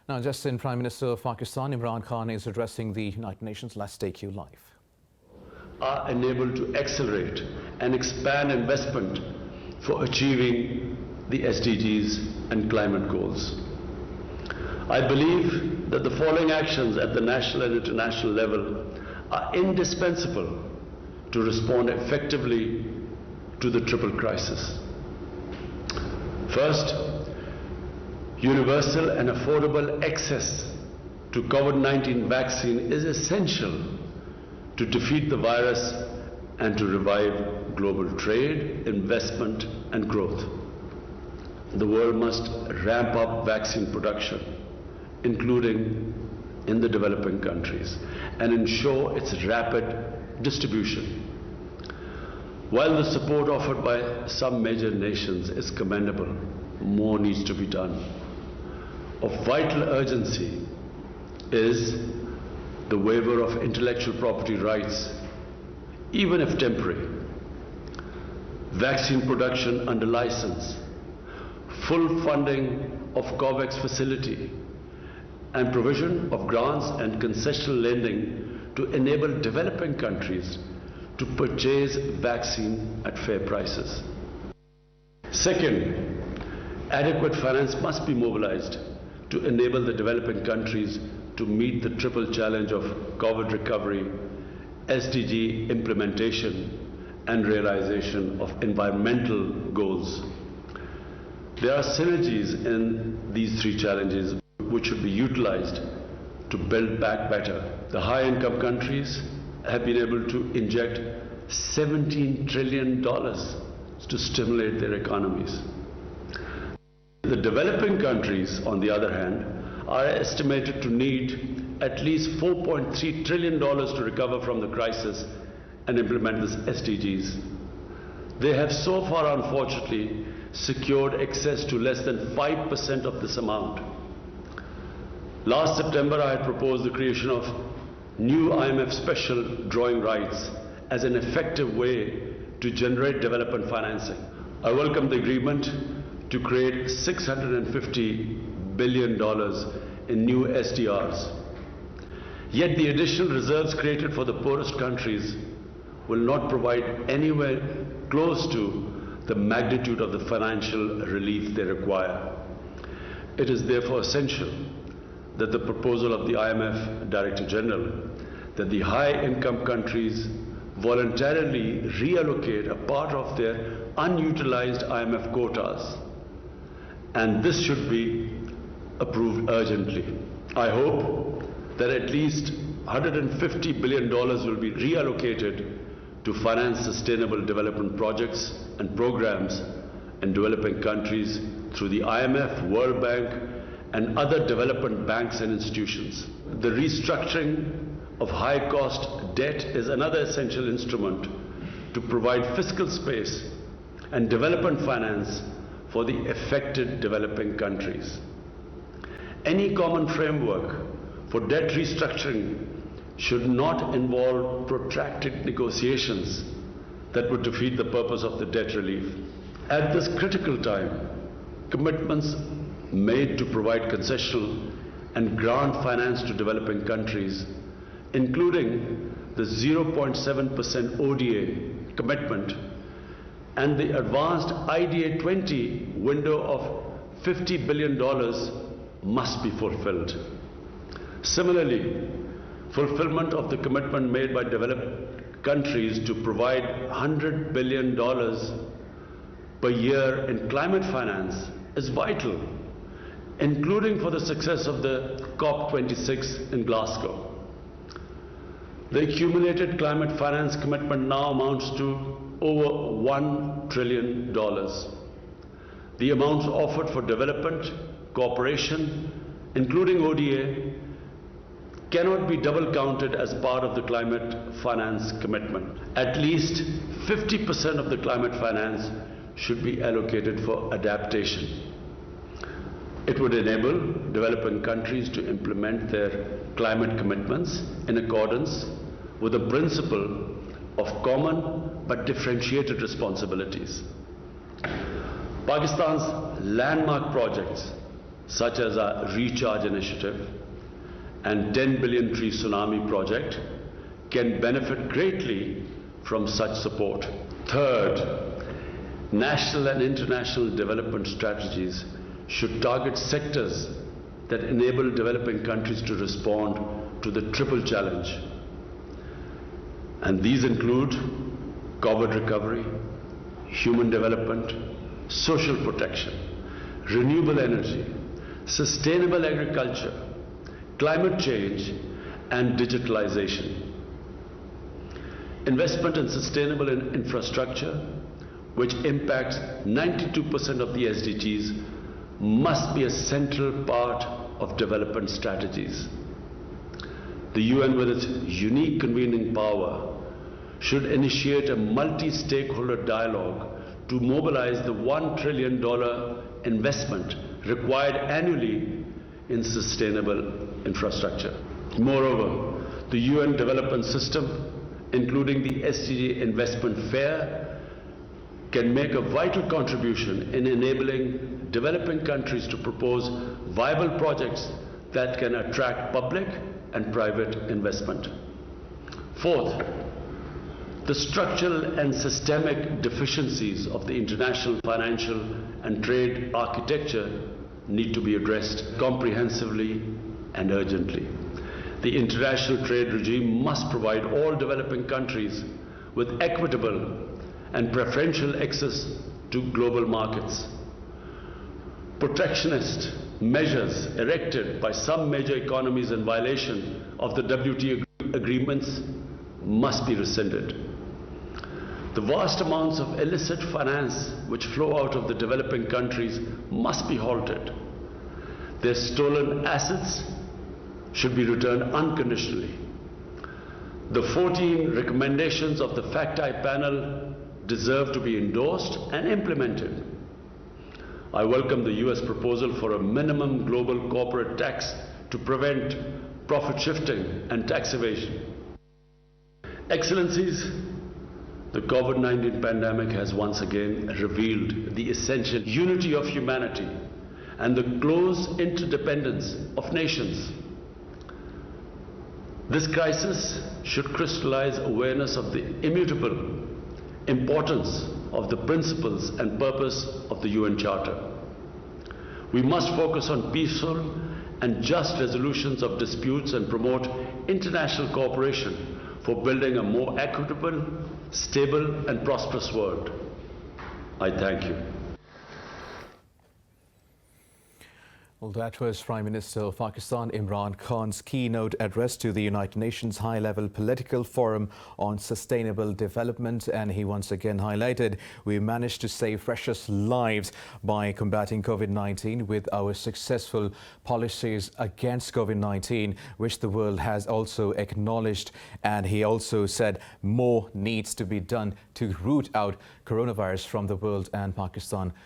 Now, just in Prime Minister of Pakistan, Imran Khan is addressing the United Nations. Let's take you live. Are enabled to accelerate and expand investment for achieving the SDGs and climate goals. I believe that the following actions at the national and international level are indispensable to respond effectively to the triple crisis. First, universal and affordable access to COVID-19 vaccine is essential to defeat the virus and to revive global trade, investment and growth. The world must ramp up vaccine production, including in the developing countries, and ensure its rapid distribution. While the support offered by some major nations is commendable, more needs to be done. Of vital urgency is the waiver of intellectual property rights, even if temporary, vaccine production under license, full funding of COVAX facility, and provision of grants and concessional lending to enable developing countries to purchase vaccine at fair prices. Second, adequate finance must be mobilized to enable the developing countries to meet the triple challenge of COVID recovery, SDG implementation, and realization of environmental goals. There are synergies in these three challenges which should be utilized to build back better. The high-income countries have been able to inject $17 trillion to stimulate their economies. The developing countries, on the other hand, are estimated to need at least $4.3 trillion to recover from the crisis and implement the SDGs. They have so far, unfortunately, secured access to less than 5% of this amount. Last September, I had proposed the creation of new IMF special drawing rights as an effective way to generate development financing. I welcome the agreement to create $650 billion in new SDRs. Yet the additional reserves created for the poorest countries will not provide anywhere close to the magnitude of the financial relief they require. It is therefore essential that the proposal of the IMF Director General that the high-income countries voluntarily reallocate a part of their unutilized IMF quotas, and this should be approved urgently. I hope that at least $150 billion will be reallocated to finance sustainable development projects and programs in developing countries through the IMF, World Bank, and other development banks and institutions. The restructuring of high-cost debt is another essential instrument to provide fiscal space and development finance for the affected developing countries. Any common framework for debt restructuring should not involve protracted negotiations that would defeat the purpose of the debt relief. At this critical time, commitments made to provide concessional and grant finance to developing countries, including the 0.7% ODA commitment and the advanced IDA 20 window of $50 billion must be fulfilled. Similarly, fulfillment of the commitment made by developed countries to provide $100 billion per year in climate finance is vital, including for the success of the COP26 in Glasgow. The accumulated climate finance commitment now amounts to over $1 trillion. The amounts offered for development, cooperation, including ODA, cannot be double counted as part of the climate finance commitment. At least 50% of the climate finance should be allocated for adaptation. It would enable developing countries to implement their climate commitments in accordance with the principle of common but differentiated responsibilities. Pakistan's landmark projects such as our Recharge initiative and 10 billion tree tsunami project, can benefit greatly from such support. Third, national and international development strategies should target sectors that enable developing countries to respond to the triple challenge. And these include COVID recovery, human development, social protection, renewable energy, sustainable agriculture, climate change, and digitalization. Investment in sustainable infrastructure, which impacts 92% of the SDGs, must be a central part of development strategies. The UN, with its unique convening power, should initiate a multi-stakeholder dialogue to mobilize the $1 trillion investment required annually in sustainable infrastructure. Moreover, the UN development system, including the SDG investment fair, can make a vital contribution in enabling developing countries to propose viable projects that can attract public and private investment. Fourth, the structural and systemic deficiencies of the international financial and trade architecture need to be addressed comprehensively and urgently. The international trade regime must provide all developing countries with equitable and preferential access to global markets. Protectionist measures erected by some major economies in violation of the WTO agreements must be rescinded. The vast amounts of illicit finance which flow out of the developing countries must be halted. Their stolen assets should be returned unconditionally. The 14 recommendations of the FACTI panel deserve to be endorsed and implemented. I welcome the US proposal for a minimum global corporate tax to prevent profit shifting and tax evasion. Excellencies, the COVID-19 pandemic has once again revealed the essential unity of humanity and the close interdependence of nations. This crisis should crystallize awareness of the immutable importance of the principles and purpose of the UN Charter. We must focus on peaceful and just resolutions of disputes and promote international cooperation for building a more equitable, stable and prosperous world. I thank you. Well, that was Prime Minister of Pakistan Imran Khan's keynote address to the United Nations High-Level Political Forum on Sustainable Development, and he once again highlighted we managed to save precious lives by combating COVID-19 with our successful policies against COVID-19, which the world has also acknowledged. And he also said more needs to be done to root out coronavirus from the world, and Pakistan